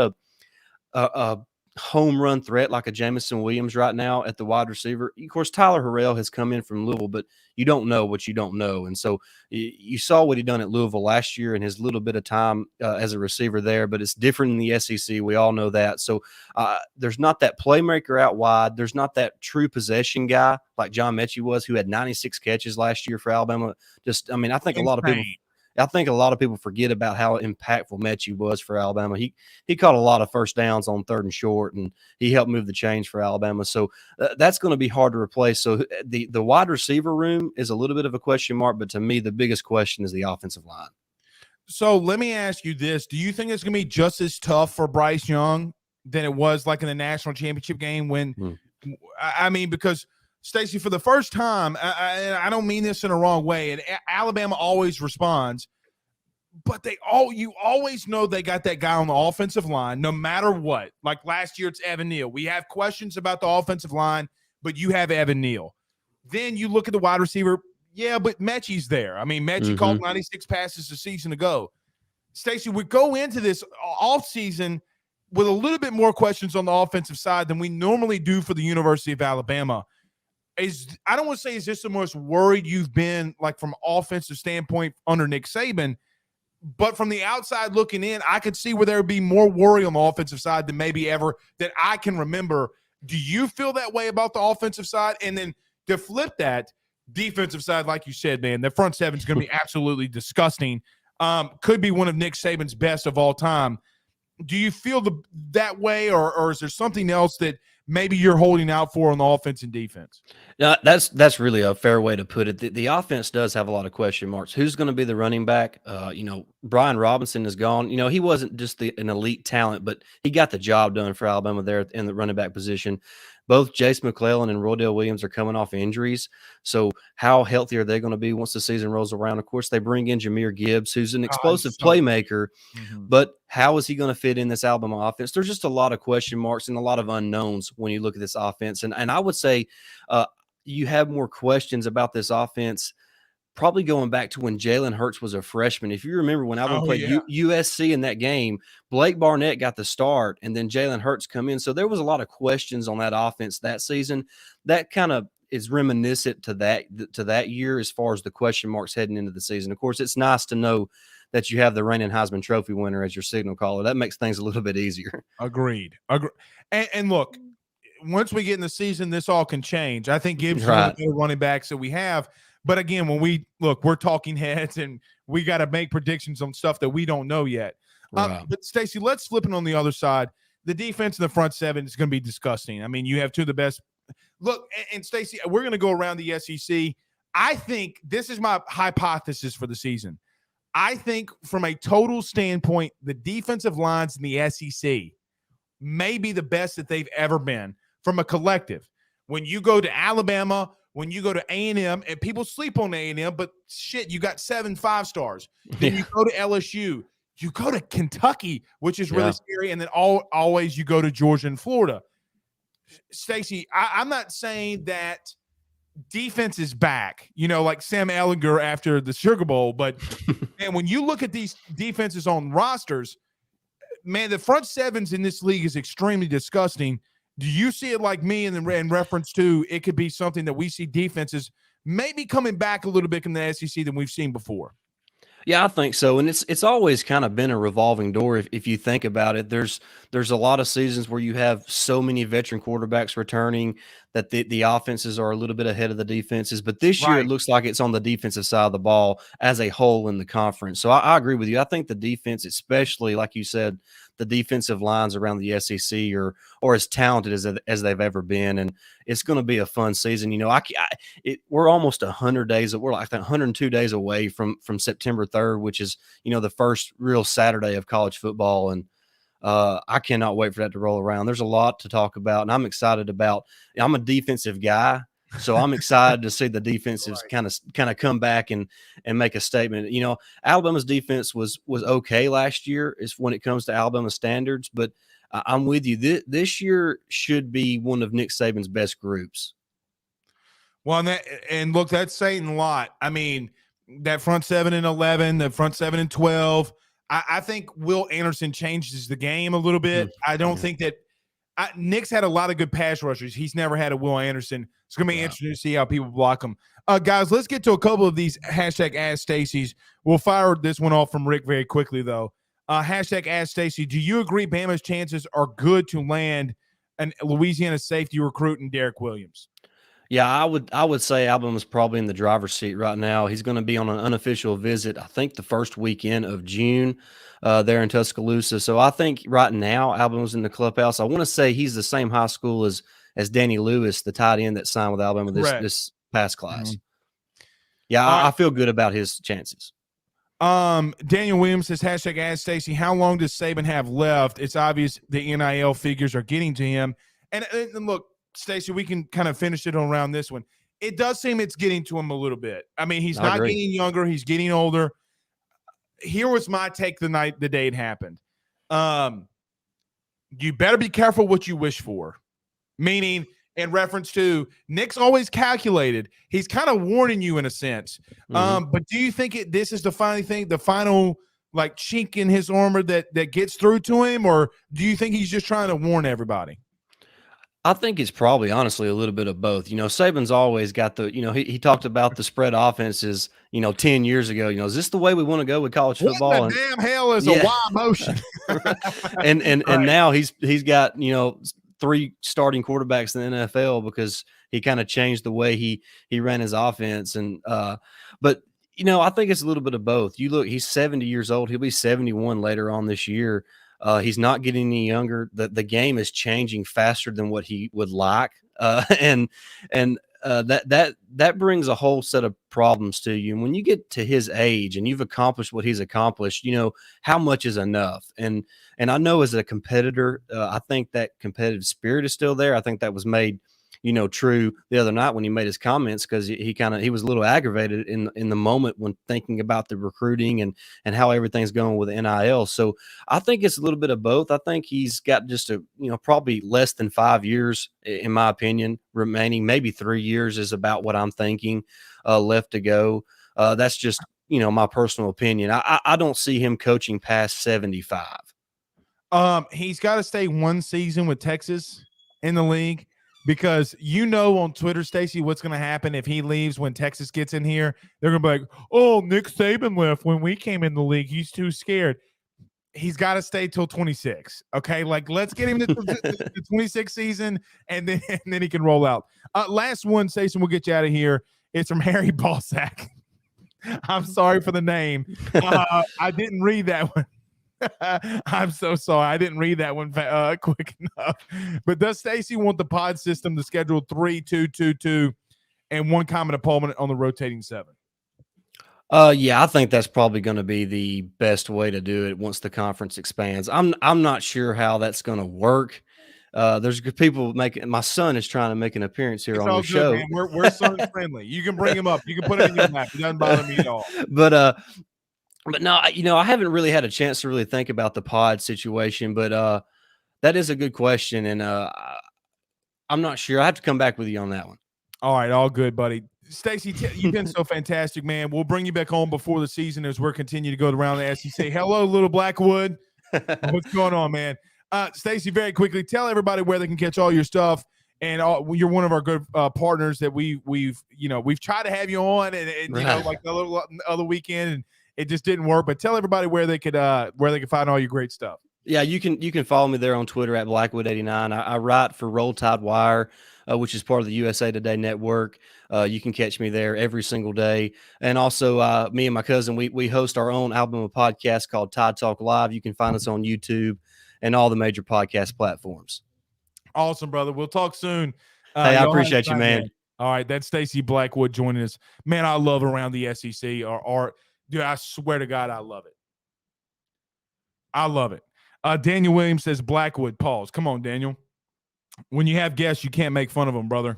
a home run threat like a Jamison Williams right now at the wide receiver. Of course, Tyler Harrell has come in from Louisville, but you don't know what you don't know. And so you saw what he done at Louisville last year in his little bit of time as a receiver there, but it's different in the SEC. We all know that. So there's not that playmaker out wide. There's not that true possession guy like John Mechie was, who had 96 catches last year for Alabama. I think a lot of people forget about how impactful Mechie was for Alabama. He caught a lot of first downs on 3rd and short, and he helped move the chains for Alabama. So that's going to be hard to replace. So the wide receiver room is a little bit of a question mark, but to me, the biggest question is the offensive line. So let me ask you this. Do you think it's going to be just as tough for Bryce Young than it was like in the national championship game when because Stacey, for the first time, I don't mean this in a wrong way, and Alabama always responds, but you always know they got that guy on the offensive line no matter what. Like last year, it's Evan Neal. We have questions about the offensive line, but you have Evan Neal. Then you look at the wide receiver. Yeah, but Mechie's there. I mean, Mechie called 96 passes a season ago. Stacey, we go into this offseason with a little bit more questions on the offensive side than we normally do for the University of Alabama. I don't want to say is this the most worried you've been like from offensive standpoint under Nick Saban, but from the outside looking in, I could see where there would be more worry on the offensive side than maybe ever that I can remember. Do you feel that way about the offensive side? And then to flip that, defensive side, like you said, man, the front seven is going to be absolutely disgusting. Could be one of Nick Saban's best of all time. Do you feel that way, or is there something else that maybe you're holding out for on the offense and defense? No, that's really a fair way to put it. The offense does have a lot of question marks. Who's going to be the running back? Brian Robinson is gone. He wasn't just an elite talent, but he got the job done for Alabama there in the running back position. Both Jace McClellan and Roydell Williams are coming off injuries. So how healthy are they going to be once the season rolls around? Of course, they bring in Jahmyr Gibbs, who's an explosive playmaker, but how is he going to fit in this Alabama offense? There's just a lot of question marks and a lot of unknowns when you look at this offense. And I would say you have more questions about this offense probably going back to when Jalen Hurts was a freshman. If you remember when Alabama played USC in that game, Blake Barnett got the start and then Jalen Hurts come in. So there was a lot of questions on that offense that season. That kind of is reminiscent to that year as far as the question marks heading into the season. Of course, it's nice to know that you have the reigning Heisman Trophy winner as your signal caller. That makes things a little bit easier. Agreed. And look, once we get in the season, this all can change. I think Gibbs is one of the running backs that we have. But again, when we're talking heads and we got to make predictions on stuff that we don't know yet. But Stacey, let's flip it on the other side. The defense in the front seven is going to be disgusting. I mean, you have two of the best. Look, and Stacey, we're going to go around the SEC. I think this is my hypothesis for the season. I think from a total standpoint, the defensive lines in the SEC may be the best that they've ever been from a collective. When you go to Alabama, when you go to A&M, and people sleep on A&M, but shit, you got 7 5-stars. Then you go to LSU. You go to Kentucky, which is really scary, and then always you go to Georgia and Florida. Stacey, I'm not saying that defense is back, like Sam Ehlinger after the Sugar Bowl, but man, when you look at these defenses on rosters, man, the front sevens in this league is extremely disgusting. Do you see it like me in reference to it could be something that we see defenses maybe coming back a little bit in the SEC than we've seen before? Yeah, I think so. And it's always kind of been a revolving door if you think about it. There's a lot of seasons where you have so many veteran quarterbacks returning that the offenses are a little bit ahead of the defenses. But this year it looks like it's on the defensive side of the ball as a whole in the conference. So I agree with you. I think the defense, especially like you said, the defensive lines around the SEC are as talented as they've ever been, and it's going to be a fun season. We're almost 100 days. We're like 102 days away from September 3rd, which is the first real Saturday of college football, and I cannot wait for that to roll around. There's a lot to talk about, and I'm excited about. I'm a defensive guy, so I'm excited to see the defenses kind of come back and make a statement. Alabama's defense was okay last year, is when it comes to Alabama standards, but I'm with you. This year should be one of Nick Saban's best groups. Well, and look, that's saying a lot. I mean, that front 7 and 11, the front 7 and 12. I think Will Anderson changes the game a little bit. I don't think that Nick's had a lot of good pass rushers. He's never had a Will Anderson. It's going to be interesting to see how people block him. Guys, let's get to a couple of these hashtag Ask Stacey's. We'll fire this one off from Rick very quickly, though. Hashtag Ask Stacey. Do you agree Bama's chances are good to land an Louisiana safety recruit in Derek Williams? Yeah, I would say Alabama's probably in the driver's seat right now. He's going to be on an unofficial visit, I think, the first weekend of June there in Tuscaloosa. So I think right now Alabama's in the clubhouse. I want to say he's the same high school as Danny Lewis, the tight end that signed with Alabama this past class. Mm-hmm. Yeah, I feel good about his chances. Daniel Williams says, hashtag Ask Stacey, how long does Saban have left? It's obvious the NIL figures are getting to him. And look, Stacey, we can kind of finish it around this one. It does seem it's getting to him a little bit. I mean, he's not getting younger. He's getting older. Here was my take the day it happened. You better be careful what you wish for. Meaning, in reference to Nick's always calculated. He's kind of warning you in a sense. Mm-hmm. But do you think this is the final like chink in his armor that gets through to him, or do you think he's just trying to warn everybody? I think it's probably honestly a little bit of both. Saban's always got he talked about the spread offenses, 10 years ago. Is this the way we want to go with college football? What the damn hell is a Y motion? and now he's got, 3 starting quarterbacks in the NFL because he kind of changed the way he ran his offense. And but I think it's a little bit of both. You look, he's 70 years old. He'll be 71 later on this year. He's not getting any younger. The game is changing faster than what he would like, and that brings a whole set of problems to you. And when you get to his age and you've accomplished what he's accomplished, how much is enough? And I know as a competitor, I think that competitive spirit is still there. I think that was made true the other night when he made his comments, because he was a little aggravated in the moment when thinking about the recruiting and how everything's going with NIL. So I think it's a little bit of both. I think he's got just probably less than 5 years, in my opinion, remaining. Maybe 3 years is about what I'm thinking left to go. That's just, my personal opinion. I don't see him coaching past 75. He's got to stay one season with Texas in the league. Because on Twitter, Stacey, what's going to happen if he leaves when Texas gets in here? They're going to be like, oh, Nick Saban left when we came in the league. He's too scared. He's got to stay till 26. Okay, like let's get him to the 26 season, and then he can roll out. Last one, Stacey, we'll get you out of here. It's from Harry Balsack. I'm sorry for the name. I didn't read that one. I'm so sorry. I didn't read that one quick enough. But does Stacey want the pod system to schedule 3-2-2-2 and one common opponent on the rotating 7? Yeah, I think that's probably going to be the best way to do it once the conference expands. I'm not sure how that's going to work. There's people making. My son is trying to make an appearance here on the show. Man. We're son friendly. You can bring him up. You can put it in your lap. It doesn't bother me at all. But no, I haven't really had a chance to really think about the pod situation, but that is a good question, and I'm not sure. I have to come back with you on that one. All right, all good, buddy. Stacey, you've been so fantastic, man. We'll bring you back home before the season as we're continuing to go around the SEC. Hello, little Blackwood. What's going on, man? Stacey, very quickly, tell everybody where they can catch all your stuff. And you're one of our good partners that we've tried to have you on, and right. Like the other weekend, and it just didn't work. But tell everybody where they could find all your great stuff. Yeah, you can follow me there on Twitter at Blackwood89. I write for Roll Tide Wire, which is part of the USA Today network. You can catch me there every single day. And also, me and my cousin, we host our own Alabama podcast called Tide Talk Live. You can find us on YouTube and all the major podcast platforms. Awesome, brother. We'll talk soon. Hey, I y'all appreciate have a you, nice man. day. All right, that's Stacey Blackwood joining us. Man, I love Around the SEC. Dude, I swear to God, I love it. I love it. Daniel Williams says Blackwood. Pause. Come on, Daniel. When you have guests, you can't make fun of them, brother.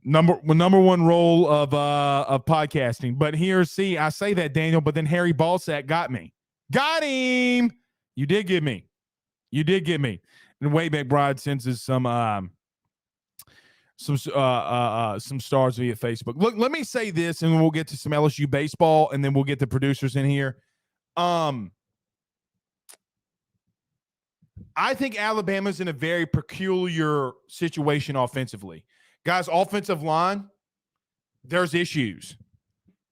Number one role of podcasting. But here, see, I say that, Daniel, but then Harry Ballsack got me. Got him. You did get me. And Wade McBride sends us some stars via Facebook. Look, let me say this, and we'll get to some LSU baseball, and then we'll get the producers in here. I think Alabama's in a very peculiar situation offensively. Guys, offensive line, there's issues.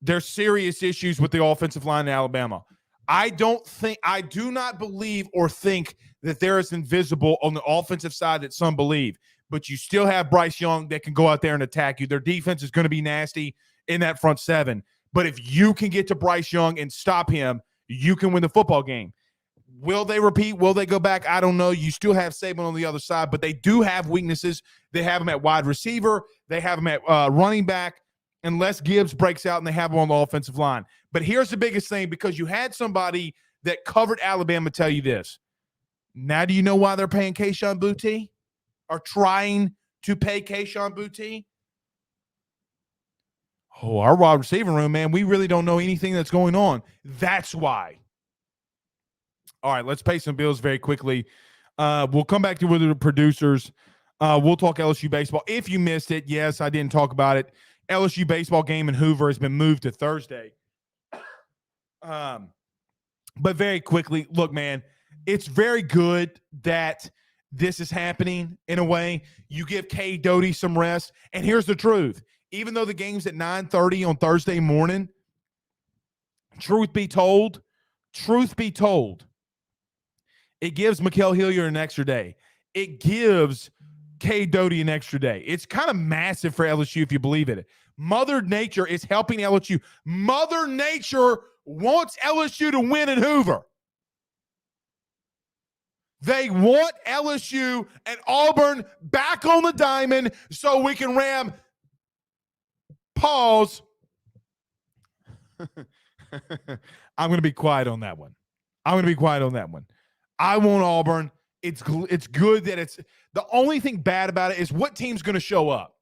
There's serious issues with the offensive line in Alabama. I do not believe or think that there is invisible on the offensive side that some believe, but you still have Bryce Young that can go out there and attack you. Their defense is going to be nasty in that front seven, but if you can get to Bryce Young and stop him, you can win the football game. Will they repeat? Will they go back? I don't know. You still have Saban on the other side, but they do have weaknesses. They have him at wide receiver. They have him at running back, unless Gibbs breaks out and they have him on the offensive line. But here's the biggest thing, because you had somebody that covered Alabama tell you this. Now do you know why they're paying Kayshon Boutte, or trying to pay Kayshon Boutte? Oh, our wide receiver room, man, we really don't know anything that's going on. That's why. All right, let's pay some bills very quickly. We'll come back to the producers. We'll talk LSU baseball. If you missed it, yes, I didn't talk about it. LSU baseball game in Hoover has been moved to Thursday. But very quickly, look, man, it's very good that this is happening in a way. You give K. Doty some rest. And here's the truth. Even though the game's at 9:30 on Thursday morning, truth be told, it gives Mikael Hilliard an extra day. It gives K. Doty an extra day. It's kind of massive for LSU if you believe it. Mother Nature is helping LSU. Mother Nature wants LSU to win in Hoover. They want LSU and Auburn back on the diamond so we can ram. Pause. I'm going to be quiet on that one. I want Auburn. It's good that it's – the only thing bad about it is what team's going to show up.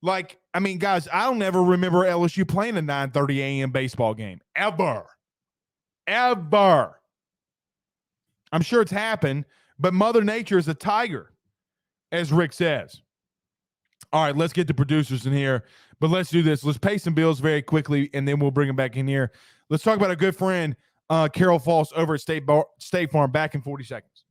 Like, I mean, guys, I don't ever remember LSU playing a 9:30 a.m. baseball game. Ever. I'm sure it's happened, but Mother Nature is a tiger, as Rick says. All right, let's get the producers in here, but let's do this. Let's pay some bills very quickly, and then we'll bring them back in here. Let's talk about a good friend, Carol Foss over at State Farm, back in 40 seconds.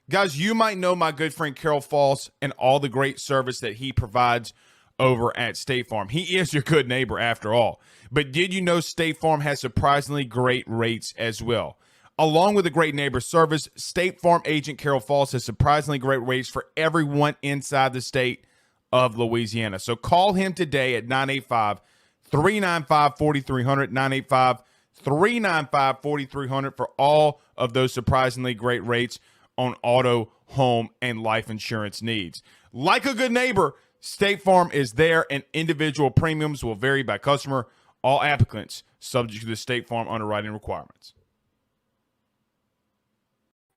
Guys, you might know my good friend Carol Foss and all the great service that he provides over at State Farm. He is your good neighbor after all. But did you know State Farm has surprisingly great rates as well? Along with the great neighbor service, State Farm agent Carol Foss has surprisingly great rates for everyone inside the state of Louisiana. So call him today at 985-395-4300, 985-395-4300 for all of those surprisingly great rates on auto, home, and life insurance needs. Like a good neighbor, State Farm is there, and individual premiums will vary by customer. All applicants subject to the State Farm underwriting requirements.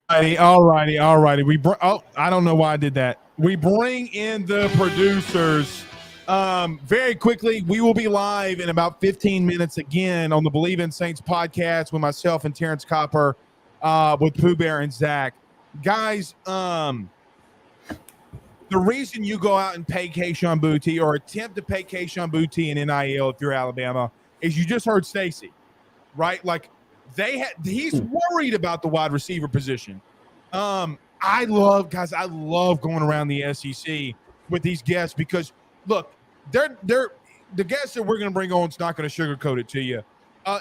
All righty. I don't know why I did that. We bring in the producers very quickly. We will be live in about 15 minutes again on the Believe in Saints podcast with myself and Terrence Copper, with Pooh Bear and Zach. Guys, the reason you go out and pay Kayshon Boutte or attempt to pay Kayshon Boutte in NIL if you're Alabama is you just heard Stacy, right? Like he's worried about the wide receiver position. I love going around the SEC with these guests because look, they're the guests that we're going to bring on is not going to sugarcoat it to you.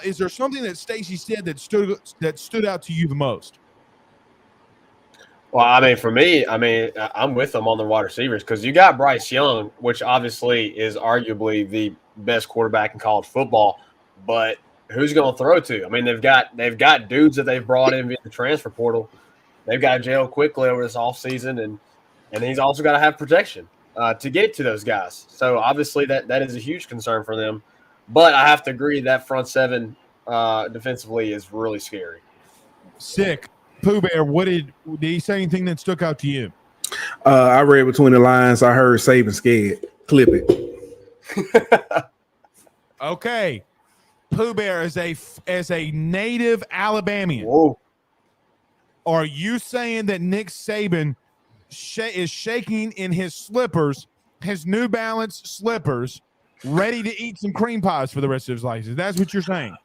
Is there something that Stacy said that stood out to you the most? Well, I mean, for me, I'm with them on the wide receivers because you got Bryce Young, which obviously is arguably the best quarterback in college football. But who's going to throw to? I mean, they've got dudes that they've brought in via the transfer portal. They've got to jail quickly over this offseason, and he's also got to have protection to get to those guys. So obviously that is a huge concern for them. But I have to agree that front seven defensively is really scary. Sick. Pooh Bear, did he say anything that stuck out to you? I read between the lines. I heard Saban scared. Clip it. Okay. Pooh Bear as a native Alabamian. Whoa. Are you saying that Nick Saban is shaking in his slippers, his New Balance slippers, ready to eat some cream pies for the rest of his life? That's what you're saying?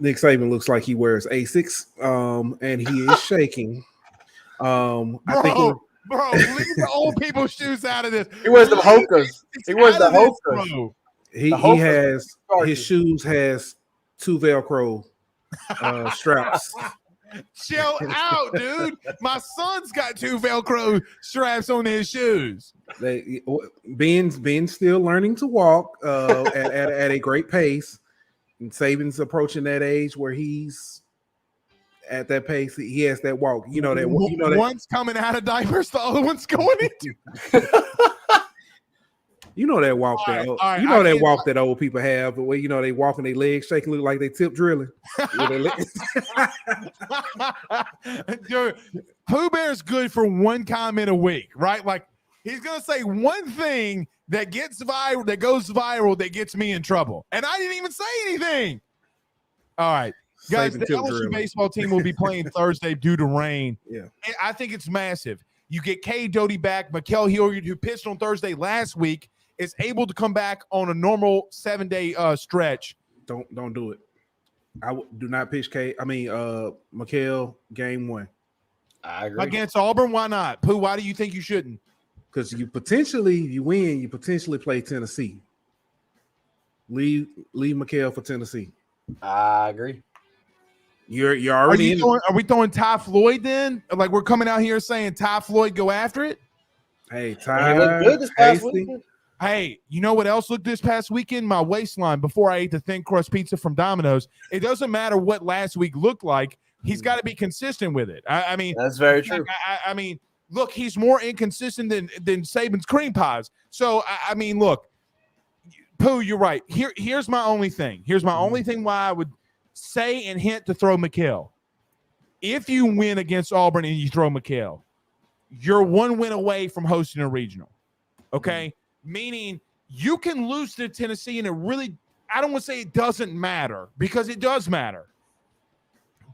Nick Saban looks like he wears Asics, and he is shaking. I think bro, leave the old people's shoes out of this. He wears the Hokas. He wears the Hokas. he has his shoes has 2 Velcro straps. Chill out, dude. My son's got 2 Velcro straps on his shoes. Ben's still learning to walk at a great pace. And Saban's approaching that age where he's at that pace. He has that walk. You know that one's coming out of diapers, the other one's going into. You know that walk that old people have, but where they walking their legs shaking, look like they tip drilling. Dude, Pooh Bear's good for one comment a week, right? Like he's gonna say one thing that gets viral, that goes viral, that gets me in trouble, and I didn't even say anything. All right, guys, the LSU baseball team will be playing Thursday due to rain. Yeah, I think it's massive. You get K. Doty back, Mikael Hilliard, who pitched on Thursday last week, is able to come back on a normal 7-day stretch. Don't do it. Do not pitch Mikael game 1. I agree. Against Auburn, why not? Pooh, why do you think you shouldn't? Because you win, you potentially play Tennessee. Leave Mikael for Tennessee. I agree. You're already Are we throwing Ty Floyd then? Like we're coming out here saying Ty Floyd go after it? Hey, Ty. He looked good this past weekend. Hey, you know what else looked this past weekend? My waistline before I ate the thin crust pizza from Domino's. It doesn't matter what last week looked like. He's got to be consistent with it. I mean, that's very true. I mean, look, he's more inconsistent than Saban's cream pies. So, I mean, look, Pooh, you're right. Here's my only thing. Here's my only thing why I would say and hint to throw Mikael. If you win against Auburn and you throw Mikael, you're 1 win away from hosting a regional. Okay? Meaning you can lose to Tennessee and it really, I don't want to say it doesn't matter because it does matter.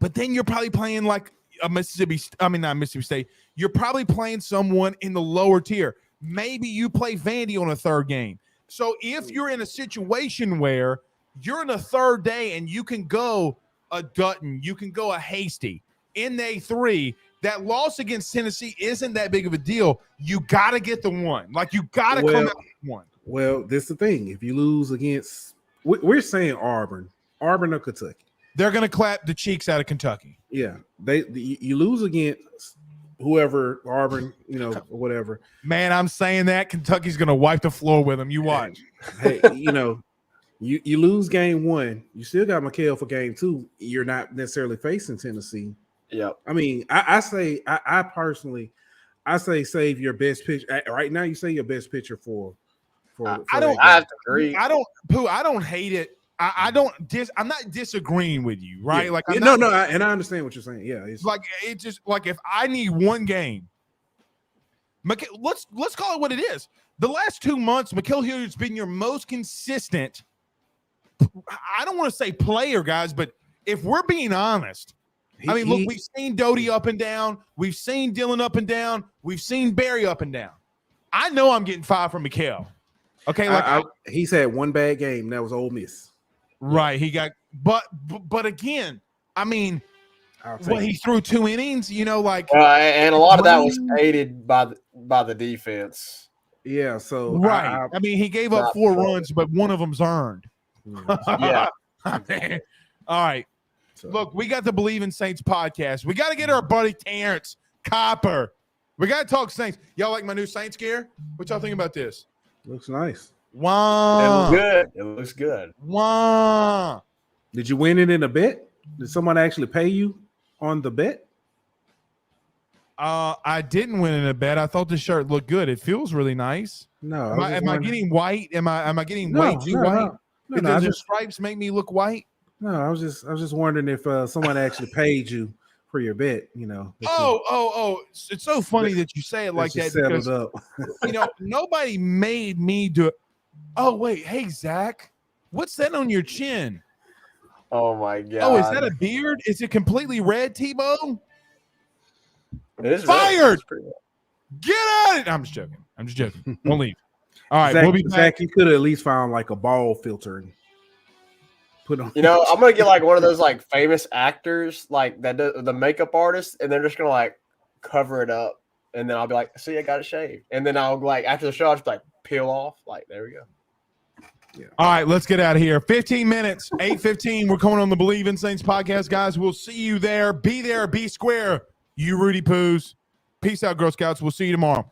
But then you're probably playing like a not Mississippi State. You're probably playing someone in the lower tier. Maybe you play Vandy on a 3rd game. So if you're in a situation where you're in a 3rd day and you can go a Dutton, you can go a Hasty in day 3, that loss against Tennessee isn't that big of a deal. You got to get the 1. Like, you got to come out with 1. Well, this is the thing. If you lose against – we're saying Auburn or Kentucky. They're going to clap the cheeks out of Kentucky. Yeah. You lose against whoever, Auburn, whatever. Man, I'm saying that. Kentucky's going to wipe the floor with them. You watch. Hey, you lose game 1. You still got Mikael for game 2. You're not necessarily facing Tennessee. Yep. I mean, I personally save your best pitcher right now. You say your best pitcher for I have to agree. I don't hate it. I'm not disagreeing with you, right? Yeah. Like, and I understand what you're saying. Yeah, it's just like if I need 1 game, let's call it what it is. The last 2 months, Mikael Hilliard's been your most consistent. I don't want to say player, guys, but if we're being honest. Look, we've seen Doty up and down. We've seen Dylan up and down. We've seen Barry up and down. I know I'm getting 5 from Mikael. Okay, he's had 1 bad game. That was Ole Miss. Right, he got, but again, I mean, he threw 2 innings. And a lot of that was aided by the defense. Yeah, so right. He gave up 4 runs, but one of them's earned. Yeah. All right. Look, we got the Believe in Saints podcast. We got to get our buddy Terrence Copper. We got to talk Saints. Y'all like my new Saints gear? What y'all think about this? Looks nice. Wow. It looks good. Wow. Did you win it in a bet? Did someone actually pay you on the bet? I didn't win in a bet. I thought the shirt looked good. It feels really nice. No. Am I getting white? Am I getting No, way too white? No, Because the stripes make me look white. No, I was just wondering if someone actually paid you for your bet. You know. It's so funny that you say it like that settled because up. nobody made me do it. Oh wait, hey Zach, what's that on your chin? Oh my god! Oh, is that a beard? Is it completely red, Tebow? It is Fired! red. Get at it! I'm just joking. Don't leave. All right, Zach, we'll be back. Zach, you could have at least found like a ball filter and put on. I'm gonna get like one of those like famous actors, like that the makeup artist, and they're just gonna like cover it up, and then I'll be like, "See, I got it shaved," and then I'll like after the show, I'll just like peel off. Like there we go. Yeah. All right, let's get out of here. 15 minutes, 8:15. We're coming on the Believe in Saints podcast, guys. We'll see you there. Be there, be square. You Rudy Poos. Peace out, Girl Scouts. We'll see you tomorrow.